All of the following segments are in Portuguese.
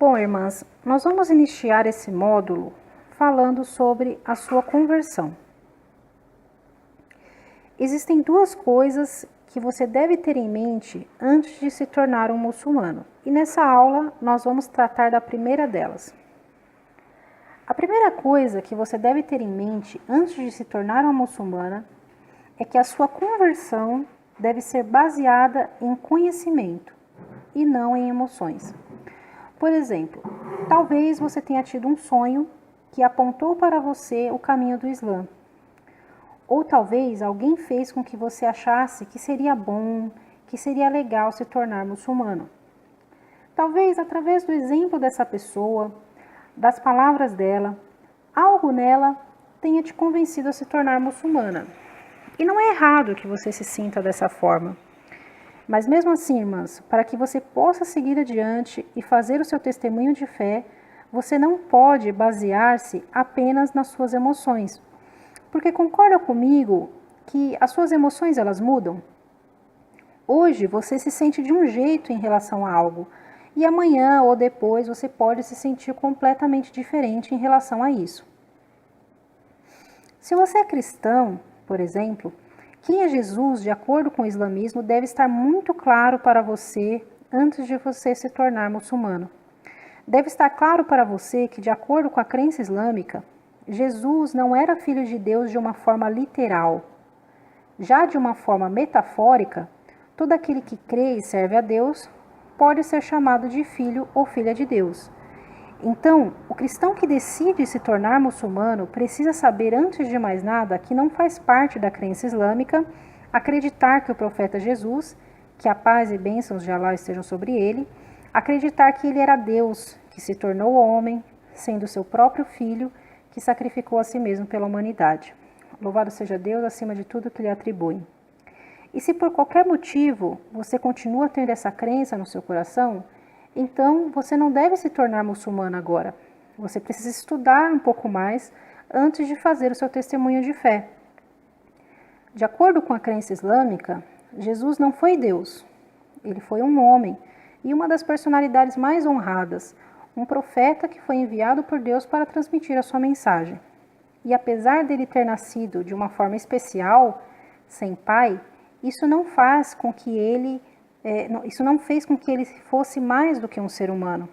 Bom, irmãs, nós vamos iniciar esse módulo falando sobre a sua conversão. Existem duas coisas que você deve ter em mente antes de se tornar um muçulmano. E nessa aula nós vamos tratar da primeira delas. A primeira coisa que você deve ter em mente antes de se tornar uma muçulmana é que a sua conversão deve ser baseada em conhecimento e não em emoções. Por exemplo, talvez você tenha tido um sonho que apontou para você o caminho do Islã. Ou talvez alguém fez com que você achasse que seria bom, que seria legal se tornar muçulmano. Talvez através do exemplo dessa pessoa, das palavras dela, algo nela tenha te convencido a se tornar muçulmana. E não é errado que você se sinta dessa forma. Mas mesmo assim, irmãs, para que você possa seguir adiante e fazer o seu testemunho de fé, você não pode basear-se apenas nas suas emoções. Porque concorda comigo que as suas emoções elas mudam? Hoje você se sente de um jeito em relação a algo, e amanhã ou depois você pode se sentir completamente diferente em relação a isso. Se você é cristão, por exemplo, quem é Jesus, de acordo com o islamismo, deve estar muito claro para você antes de você se tornar muçulmano. Deve estar claro para você que, de acordo com a crença islâmica, Jesus não era filho de Deus de uma forma literal. Já de uma forma metafórica, todo aquele que crê e serve a Deus pode ser chamado de filho ou filha de Deus. Então, o cristão que decide se tornar muçulmano precisa saber, antes de mais nada, que não faz parte da crença islâmica acreditar que o profeta Jesus, que a paz e bênçãos de Allah estejam sobre ele, acreditar que ele era Deus, que se tornou homem, sendo seu próprio filho, que sacrificou a si mesmo pela humanidade. Louvado seja Deus acima de tudo que lhe atribuem. E se por qualquer motivo você continua tendo essa crença no seu coração, então você não deve se tornar muçulmano agora. Você precisa estudar um pouco mais antes de fazer o seu testemunho de fé. De acordo com a crença islâmica, Jesus não foi Deus. Ele foi um homem e uma das personalidades mais honradas, um profeta que foi enviado por Deus para transmitir a sua mensagem. E apesar dele ter nascido de uma forma especial, sem pai, isso não fez com que ele fosse mais do que um ser humano.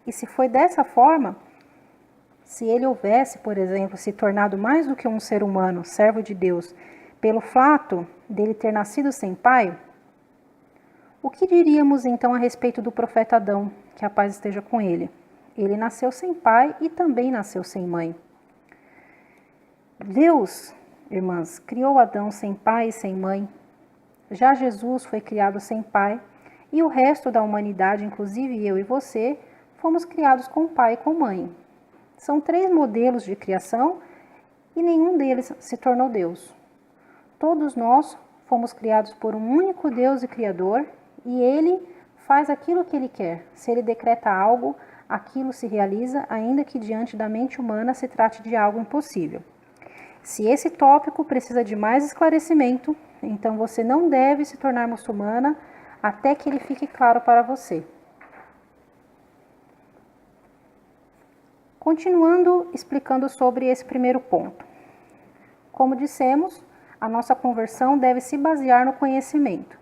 E se foi dessa forma, se ele houvesse, por exemplo, se tornado mais do que um ser humano, servo de Deus, pelo fato dele ter nascido sem pai, o que diríamos então a respeito do profeta Adão, que a paz esteja com ele? Ele nasceu sem pai e também nasceu sem mãe. Deus, irmãs, criou Adão sem pai e sem mãe. Já Jesus foi criado sem pai, e o resto da humanidade, inclusive eu e você, fomos criados com pai e com mãe. São 3 modelos de criação e nenhum deles se tornou Deus. Todos nós fomos criados por um único Deus e Criador, e Ele faz aquilo que Ele quer. Se Ele decreta algo, aquilo se realiza, ainda que diante da mente humana se trate de algo impossível. Se esse tópico precisa de mais esclarecimento, então você não deve se tornar muçulmana até que ele fique claro para você. Continuando explicando sobre esse primeiro ponto. Como dissemos, a nossa conversão deve se basear no conhecimento.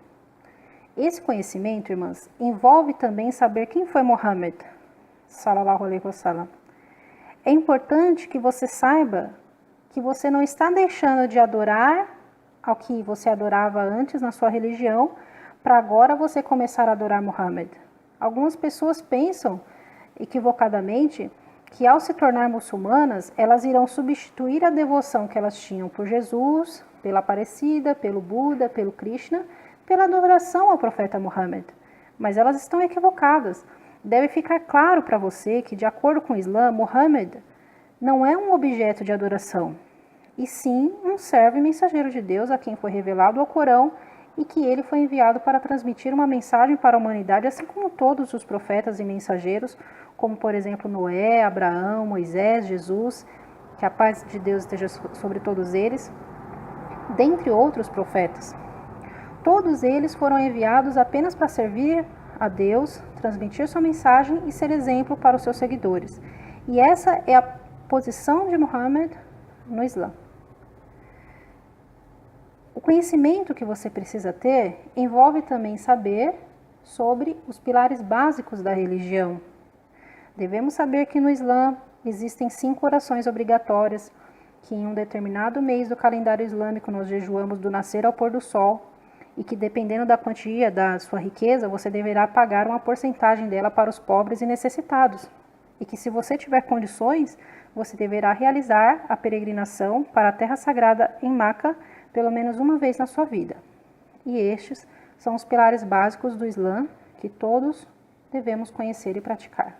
Esse conhecimento, irmãs, envolve também saber quem foi Muhammad, sallallahu alaihi wasallam. É importante que você saiba que você não está deixando de adorar ao que você adorava antes na sua religião, para agora você começar a adorar Muhammad. Algumas pessoas pensam, equivocadamente, que ao se tornar muçulmanas, elas irão substituir a devoção que elas tinham por Jesus, pela Aparecida, pelo Buda, pelo Krishna, pela adoração ao profeta Muhammad. Mas elas estão equivocadas. Deve ficar claro para você que, de acordo com o Islã, Muhammad não é um objeto de adoração, e sim um servo e mensageiro de Deus a quem foi revelado o Corão e que ele foi enviado para transmitir uma mensagem para a humanidade, assim como todos os profetas e mensageiros, como por exemplo Noé, Abraão, Moisés, Jesus, que a paz de Deus esteja sobre todos eles, dentre outros profetas. Todos eles foram enviados apenas para servir a Deus, transmitir sua mensagem e ser exemplo para os seus seguidores. E essa é a posição de Muhammad no Islã. O conhecimento que você precisa ter envolve também saber sobre os pilares básicos da religião. Devemos saber que no Islã existem 5 orações obrigatórias, que em um determinado mês do calendário islâmico nós jejuamos do nascer ao pôr do sol, e que dependendo da quantia da sua riqueza, você deverá pagar uma porcentagem dela para os pobres e necessitados. E que se você tiver condições, você deverá realizar a peregrinação para a terra sagrada em Meca pelo menos uma vez na sua vida. E estes são os pilares básicos do Islã que todos devemos conhecer e praticar.